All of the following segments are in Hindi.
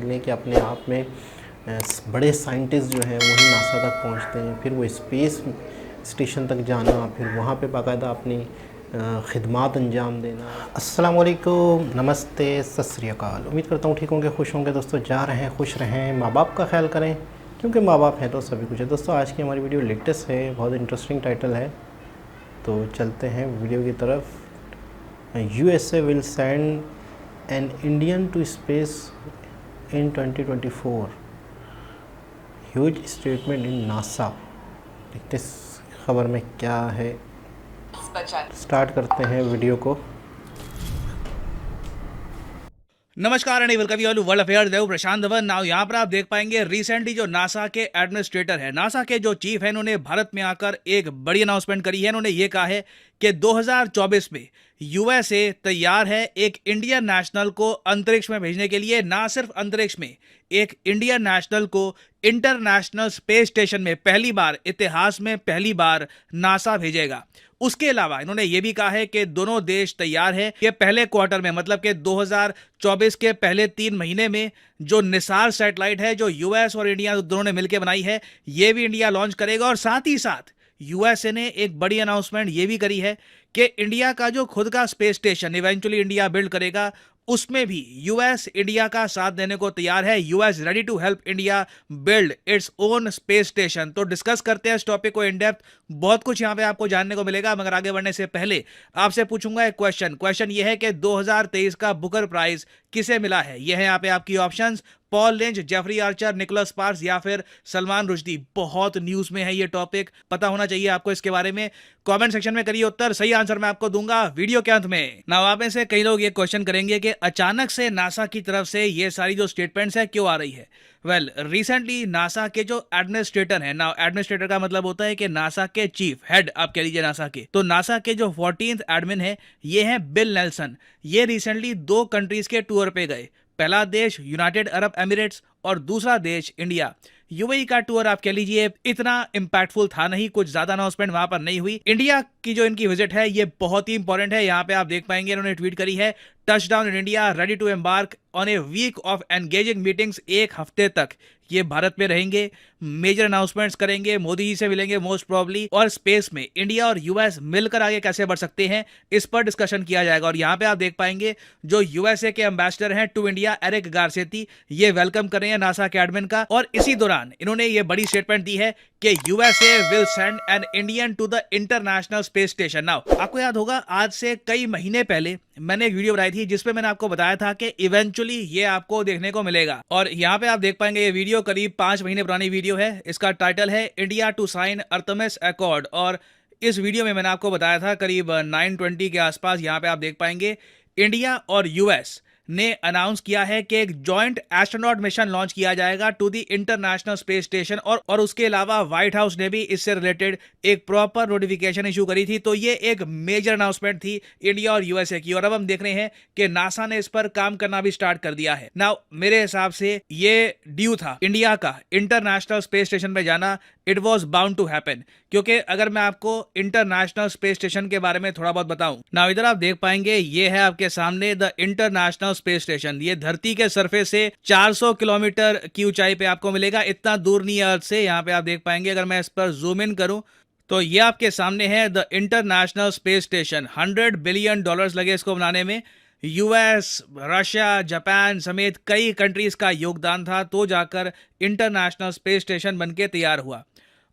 लगने के अपने आप में बड़े साइंटिस्ट जो हैं वही नासा तक पहुंचते हैं, फिर वो स्पेस स्टेशन तक जाना, फिर वहाँ पे बाकायदा अपनी खिदमात अंजाम देना। अस्सलाम वालेकुम, नमस्ते, सत श्री अकाल। उम्मीद करता हूँ ठीक होंगे, खुश होंगे। दोस्तों जा रहे हैं, खुश रहें, माँ बाप का ख्याल करें, क्योंकि माँ बाप हैं तो सभी कुछ है। दोस्तों आज की हमारी वीडियो लेटेस्ट है, बहुत इंटरेस्टिंग टाइटल है, तो चलते हैं वीडियो की तरफ। USA will send an Indian to space in 2024, huge statement in NASA. देखते इस खबर में क्या है, स्टार्ट करते हैं वीडियो को। नमस्कार and welcome you all world affairs. Dev Prashant Dhawan. Now यहाँ पर आप देख पाएंगे रिसेंटली जो नासा के एडमिनिस्ट्रेटर है, नासा के जो चीफ है, उन्होंने भारत में आकर एक बड़ी अनाउंसमेंट करी है। उन्होंने ये कहा है कि 2024 में यूएसए तैयार है एक इंडियन नेशनल को अंतरिक्ष में भेजने के लिए। ना सिर्फ अंतरिक्ष में, एक इंडियन नेशनल को इंटरनेशनल स्पेस स्टेशन में पहली बार, इतिहास में पहली बार नासा भेजेगा। उसके अलावा इन्होंने ये भी कहा है कि दोनों देश तैयार है कि पहले क्वार्टर में, मतलब कि 2024 के पहले 3 महीने में, जो निसार सैटेलाइट है जो यूएस और इंडिया दोनों ने मिलकर बनाई है, ये भी इंडिया लॉन्च करेगा। और साथ ही साथ यूएसए ने एक बड़ी अनाउंसमेंट ये भी करी है कि इंडिया का जो खुद का space station eventually India build करेगा, उसमें भी यूएस इंडिया का साथ देने को तैयार है। US ready to help India build its own space station. तो डिस्कस करते हैं इस टॉपिक को इन डेप्थ, बहुत कुछ यहां पे आपको जानने को मिलेगा। मगर आगे बढ़ने से पहले आपसे पूछूंगा एक क्वेश्चन ये है कि 2023 का बुकर प्राइज किसे मिला है? ये है यहाँ पे आपकी options: Paul Lynch, Jeffrey Archer, Nicholas Sparks या फिर सलमान रुश्दी। बहुत न्यूज में है ये टॉपिक, पता होना चाहिए आपको इसके बारे में। कमेंट सेक्शन में करिए उत्तर, सही आंसर मैं आपको दूंगा वीडियो के अंत में। ना आप में से कई लोग ये क्वेश्चन करेंगे कि अचानक से नासा की तरफ से ये सारी जो स्टेटमेंट्स है क्यों आ रही है। वेल, रिसेंटली नासा के जो एडमिनिस्ट्रेटर है, ना एडमिनिस्ट्रेटर का मतलब होता है कि नासा के चीफ हेड आप कह लीजिए नासा के, तो नासा के जो 14th एडमिन है ये है बिल नेल्सन। ये रिसेंटली 2 कंट्रीज के टूर पे गए। पहला देश यूनाइटेड अरब एमिरेट्स और दूसरा देश इंडिया। यूएई का टूर आप कह लीजिए इतना इंपैक्टफुल था नहीं, कुछ ज्यादा अनाउंसमेंट वहां पर नहीं हुई। इंडिया की जो इनकी विजिट है ये बहुत ही इंपॉर्टेंट है। यहाँ पे आप देख पाएंगे इन्होंने ट्वीट करी है, touch down in India, ready to embark on a week of engaging meetings. 1 हफ्ते तक ये भारत में रहेंगे, मेजर अनाउंसमेंट्स करेंगे, मोदी जी से मिलेंगे मोस्ट प्रोबब्ली, और स्पेस में इंडिया और यूएस मिलकर आगे कैसे बढ़ सकते हैं इस पर डिस्कशन किया जाएगा। और यहाँ पे आप देख पाएंगे जो यूएसए के एम्बेसडर हैं टू इंडिया, एरिक गारसेती, ये वेलकम कर रहे हैं नासा के एडमिन का। और इसी दौरान इन्होंने ये बड़ी स्टेटमेंट दी है कि USA will send an Indian to the International Space Station. Now आपको याद होगा आज से कई महीने पहले मैंने एक वीडियो बनाई थी जिसपे मैंने आपको बताया था कि इवेंचुअली ये आपको देखने को मिलेगा। और यहाँ पे आप देख पाएंगे ये वीडियो करीब 5 महीने पुरानी वीडियो है। इसका टाइटल है India to sign Artemis accord. और इस वीडियो में मैंने आपको बताया था करीब 9:20 के आसपास, यहाँ पे आप देख पाएंगे इंडिया और यूएस ने अनाउंस किया है कि एक जॉइंट एस्ट्रोनॉट मिशन लॉन्च किया जाएगा to the International Space Station. और उसके अलावा व्हाइट हाउस ने भी इससे रिलेटेड एक प्रॉपर नोटिफिकेशन इशू करी थी। तो ये एक मेजर अनाउंसमेंट थी इंडिया और यूएसए की। और अब हम देख रहे हैं कि नासा ने इस पर काम करना भी स्टार्ट कर दिया है। नाउ मेरे हिसाब से ये ड्यू था इंडिया का इंटरनेशनल स्पेस स्टेशन पे जाना। It was bound to happen, क्योंकि अगर मैं आपको इंटरनेशनल स्पेस स्टेशन के बारे में थोड़ा बहुत बताऊं, नाउ इधर आप देख पाएंगे ये है आपके सामने द इंटरनेशनल स्पेस स्टेशन। ये धरती के सरफेस से 400 किलोमीटर की ऊंचाई पे आपको मिलेगा, इतना दूर नहीं है अर्थ से। यहाँ पे आप देख पाएंगे, अगर मैं इस पर जूम इन करूं तो ये आपके सामने है the International Space station. $100 billion लगे इसको बनाने में। यूएस, रशिया, जापान समेत कई कंट्रीज का योगदान था, तो जाकर इंटरनेशनल स्पेस स्टेशन बनके तैयार हुआ।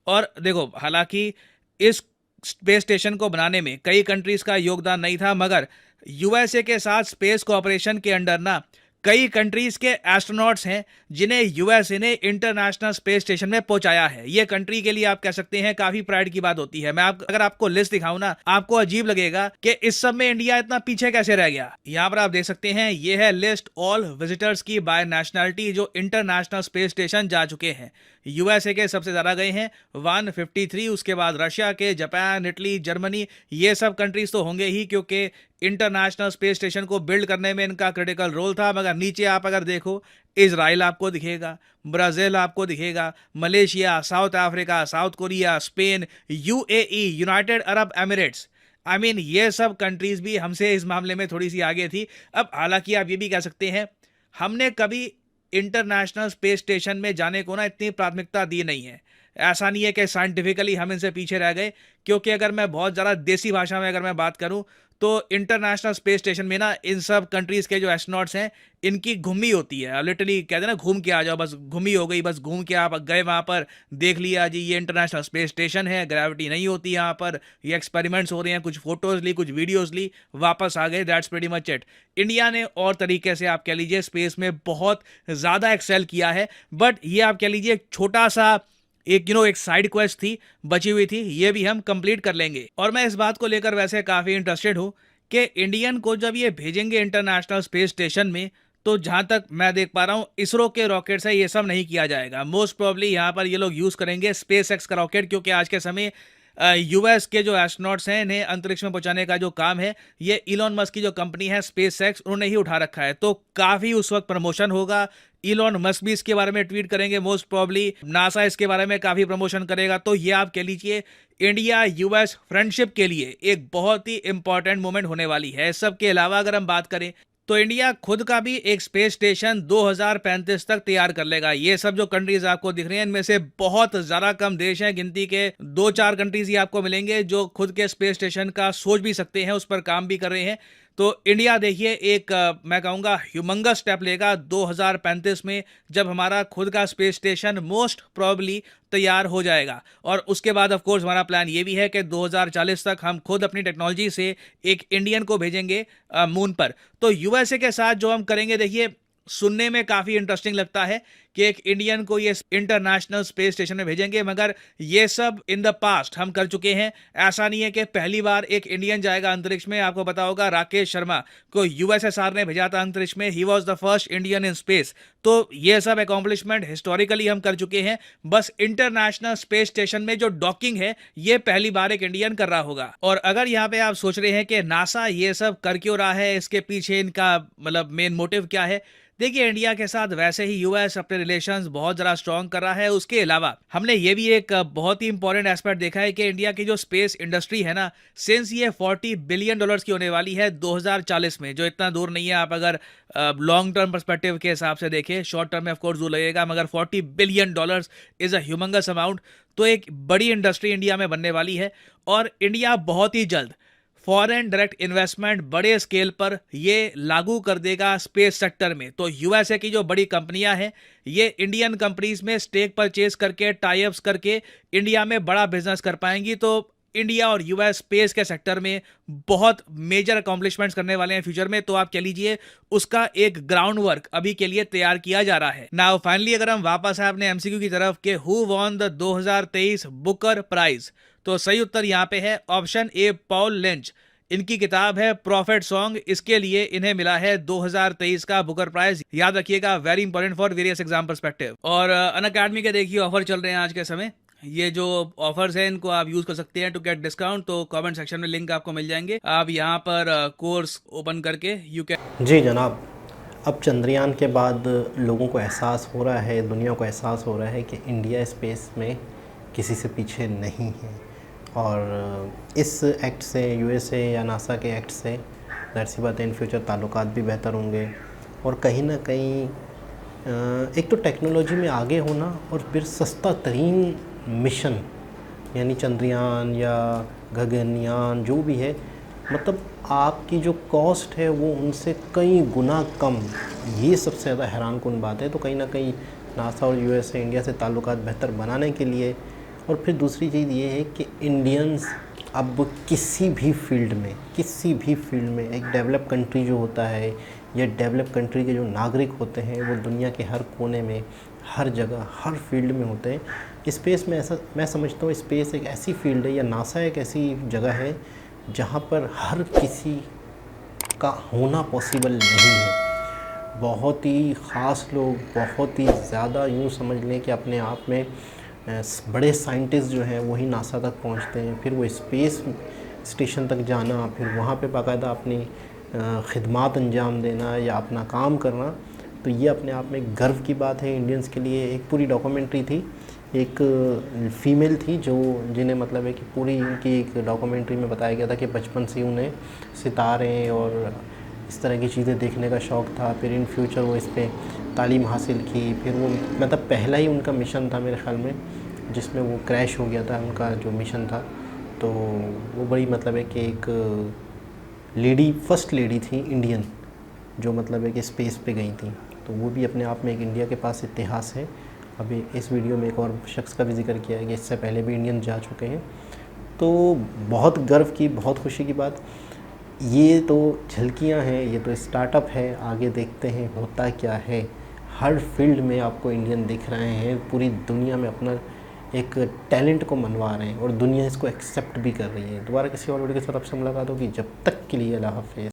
और देखो, हालांकि इस स्पेस स्टेशन को बनाने में कई कंट्रीज का योगदान नहीं था, मगर यूएसए के साथ स्पेस कोऑपरेशन के अंडर ना कई कंट्रीज के एस्ट्रोनॉट्स हैं जिन्हें यूएसए ने इंटरनेशनल स्पेस स्टेशन में पहुंचाया है। ये कंट्री के लिए आप कह सकते हैं काफी प्राइड की बात होती है। मैं अगर आपको लिस्ट दिखाऊं ना, आपको अजीब लगेगा कि इस सब में इंडिया इतना पीछे कैसे रह गया। यहाँ पर आप देख सकते हैं, ये है लिस्ट ऑल विजिटर्स की बाय नेशनलिटी जो इंटरनेशनल स्पेस स्टेशन जा चुके हैं। यूएसए के सबसे ज्यादा गए हैं 153, उसके बाद रशिया के, जापान, इटली, जर्मनी, ये सब कंट्रीज तो होंगे ही क्योंकि इंटरनेशनल स्पेस स्टेशन को बिल्ड करने में इनका क्रिटिकल रोल था। मगर नीचे आप अगर देखो, इजराइल आपको दिखेगा, ब्राजील आपको दिखेगा, Malaysia, south Africa, south Korea, Spain, UAE, United Arab Emirates. I mean ये सब कंट्रीज भी हमसे इस मामले में थोड़ी सी आगे थी। अब हालांकि आप ये भी कह सकते हैं हमने कभी इंटरनेशनल स्पेस स्टेशन में जाने को ना इतनी प्राथमिकता दी नहीं है। ऐसा नहीं है कि साइंटिफिकली हम इनसे पीछे रह गए, क्योंकि अगर मैं बहुत ज़्यादा देसी भाषा में अगर मैं बात करूं तो इंटरनेशनल स्पेस स्टेशन में ना इन सब कंट्रीज़ के जो एस्ट्रोनॉट्स हैं इनकी घूमी होती है। लिटरली कहते हैं ना, घूम के आ जाओ, बस घूमी हो गई, बस घूम के आप गए वहाँ पर, देख लिया जी ये इंटरनेशनल स्पेस स्टेशन है, ग्रेविटी नहीं होती यहाँ पर, ये एक्सपेरिमेंट्स हो रहे हैं, कुछ फोटोज ली, कुछ वीडियोज ली, वापस आ गए, that's pretty much it. India ने और तरीके से आप कह लीजिए स्पेस में बहुत ज़्यादा एक्सेल किया है, बट ये आप कह लीजिए एक छोटा सा एक साइड क्वेस्ट थी, बची हुई थी, ये भी हम कंप्लीट कर लेंगे। और मैं इस बात को लेकर वैसे काफ़ी इंटरेस्टेड हूँ कि इंडियन को जब ये भेजेंगे इंटरनेशनल स्पेस स्टेशन में, तो जहां तक मैं देख पा रहा हूं इसरो के रॉकेट से ये सब नहीं किया जाएगा। मोस्ट प्रॉब्ली यहां पर ये लोग यूज करेंगे स्पेस एक्स का रॉकेट, क्योंकि आज के समय यूएस के जो एस्ट्रोनॉट्स हैं इन्हें अंतरिक्ष में पहुंचाने का जो काम है ये इलॉन मस्क की जो कंपनी है स्पेस एक्स, उन्होंने ही उठा रखा है। तो काफी उस वक्त प्रमोशन होगा, इलॉन मस्क भी इसके बारे में ट्वीट करेंगे, मोस्ट प्रॉब्ली नासा इसके बारे में काफी प्रमोशन करेगा। तो ये आप कह लीजिए इंडिया यूएस फ्रेंडशिप के लिए एक बहुत ही इंपॉर्टेंट मोमेंट होने वाली है। इस सब के अलावा अगर हम बात करें तो इंडिया खुद का भी एक स्पेस स्टेशन 2035 तक तैयार कर लेगा। ये सब जो कंट्रीज आपको दिख रही हैं इनमें से बहुत ज्यादा कम देश हैं, गिनती के 2-4 कंट्रीज ही आपको मिलेंगे जो खुद के स्पेस स्टेशन का सोच भी सकते हैं, उस पर काम भी कर रहे हैं। तो इंडिया देखिए एक मैं कहूँगा ह्यूमंगस स्टेप लेगा 2035 में, जब हमारा खुद का स्पेस स्टेशन मोस्ट प्रोबेबली तैयार हो जाएगा। और उसके बाद ऑफ कोर्स हमारा प्लान ये भी है कि 2040 तक हम खुद अपनी टेक्नोलॉजी से एक इंडियन को भेजेंगे मून पर। तो यूएसए के साथ जो हम करेंगे, देखिए सुनने में काफ़ी इंटरेस्टिंग लगता है कि एक इंडियन को ये इंटरनेशनल स्पेस स्टेशन में भेजेंगे, मगर ये सब इन द पास्ट हम कर चुके हैं। ऐसा नहीं है कि पहली बार एक इंडियन जाएगा अंतरिक्ष में। आपको पता होगा राकेश शर्मा को यूएसएसआर ने भेजा था अंतरिक्ष में, he was the first Indian in space. तो ये सब अकॉम्प्लिशमेंट हिस्टोरिकली हम कर चुके हैं, बस इंटरनेशनल स्पेस स्टेशन में जो डॉकिंग है ये पहली बार एक इंडियन कर रहा होगा। और अगर यहाँ पे आप सोच रहे हैं कि नासा ये सब कर क्यों रहा है, इसके पीछे इनका मतलब मेन मोटिव क्या है, देखिए इंडिया के साथ वैसे ही यूएस अपने रिलेशंस बहुत ज़्यादा स्ट्रॉन्ग कर रहा है। उसके अलावा हमने ये भी एक बहुत ही इंपॉर्टेंट एस्पेक्ट देखा है कि इंडिया की जो स्पेस इंडस्ट्री है ना, सिंस ये $40 बिलियन की होने वाली है 2040 में, जो इतना दूर नहीं है। आप अगर लॉन्ग टर्म पर्सपेक्टिव के हिसाब से देखें, शॉर्ट टर्म में ऑफकोर्स दूर लगेगा, मगर $40 billion is a humongous amount. तो एक बड़ी इंडस्ट्री इंडिया में बनने वाली है और इंडिया बहुत ही जल्द फॉरेन डायरेक्ट इन्वेस्टमेंट बड़े स्केल पर ये लागू कर देगा स्पेस सेक्टर में। तो यूएसए की जो बड़ी कंपनियां हैं ये इंडियन कंपनीज में स्टेक परचेज करके, टाई अप्स करके इंडिया में बड़ा बिजनेस कर पाएंगी। तो इंडिया और यूएस स्पेस के सेक्टर में बहुत मेजर अकॉम्प्लिशमेंट्स करने वाले हैं फ्यूचर में। तो आप कह लीजिए उसका एक ग्राउंड वर्क अभी के लिए तैयार किया जा रहा है। नाउ फाइनली अगर हम वापस आए अपने एमसीक्यू की तरफ के who won the 2023 Booker Prize, तो सही उत्तर यहाँ पे है ऑप्शन ए, पॉल लिंच। इनकी किताब है प्रॉफिट सॉन्ग, इसके लिए इन्हें मिला है 2023 का बुकर प्राइज। याद रखिएगा, very important for various exam perspective. और अनअकैडमी के देखिए ऑफर चल रहे हैं आज के समय। ये जो ऑफर्स हैं इनको आप यूज कर सकते हैं टू गेट डिस्काउंट। तो कमेंट सेक्शन में लिंक आपको मिल जाएंगे, आप यहाँ पर कोर्स ओपन करके यू कैन। जी जनाब, अब चंद्रयान के बाद लोगों को एहसास हो रहा है, दुनिया को एहसास हो रहा है कि इंडिया स्पेस में किसी से पीछे नहीं है। और इस एक्ट से, यूएसए या नासा के एक्ट से ज़ाहिर सी बात है इन फ्यूचर ताल्लुकात भी बेहतर होंगे। और कहीं ना कहीं एक तो टेक्नोलॉजी में आगे होना और फिर सस्ता तरीन मिशन यानी चंद्रयान या गगनयान जो भी है, मतलब आपकी जो कॉस्ट है वो उनसे कई गुना कम, ये सबसे ज़्यादा हैरान कुन बात है। तो कहीं ना कहीं नासा और यूएसए इंडिया से ताल्लुकात बेहतर बनाने के लिए, और फिर दूसरी चीज़ ये है कि इंडियंस अब किसी भी फील्ड में एक डेवलप कंट्री जो होता है या डेवलप कंट्री के जो नागरिक होते हैं वो दुनिया के हर कोने में, हर जगह, हर फील्ड में होते हैं। स्पेस में ऐसा मैं समझता हूँ, स्पेस एक ऐसी फील्ड है या नासा एक ऐसी जगह है जहाँ पर हर किसी का होना पॉसिबल नहीं है। बहुत ही ख़ास लोग, बहुत ही ज़्यादा यूँ समझ लें कि अपने आप में बड़े साइंटिस्ट जो हैं वही नासा तक पहुंचते हैं। फिर वो स्पेस स्टेशन तक जाना, फिर वहाँ पे बाकायदा अपनी खिदमात अंजाम देना या अपना काम करना, तो ये अपने आप में गर्व की बात है इंडियंस के लिए। एक पूरी डॉक्यूमेंट्री थी, एक फ़ीमेल थी जिन्हें मतलब है कि पूरी उनकी एक डॉक्यूमेंट्री में बताया गया था कि बचपन से उन्हें सितारे और इस तरह की चीज़ें देखने का शौक़ था। फिर इन फ्यूचर वो इस पर तालीम हासिल की। फिर वो मतलब पहला ही उनका मिशन था मेरे ख़्याल में, जिसमें वो क्रैश हो गया था उनका जो मिशन था। तो वो बड़ी मतलब है कि एक लेडी, फर्स्ट लेडी थी इंडियन, जो मतलब है कि स्पेस पे गई थी। तो वो भी अपने आप में एक इंडिया के पास इतिहास है। अभी इस वीडियो में एक और शख्स का भी जिक्र किया है कि इससे पहले भी इंडियन जा चुके हैं। तो बहुत गर्व की, बहुत खुशी की बात। ये तो झलकियां हैं, ये तो स्टार्टअप है, आगे देखते हैं होता क्या है। हर फील्ड में आपको इंडियन दिख रहे हैं, पूरी दुनिया में अपना एक टैलेंट को मनवा रहे हैं और दुनिया इसको एक्सेप्ट भी कर रही है। दोबारा किसी और वीडियो के साथ आपसे मुलाकात होगी, जब तक के लिए अल्लाह हाफ़िज़।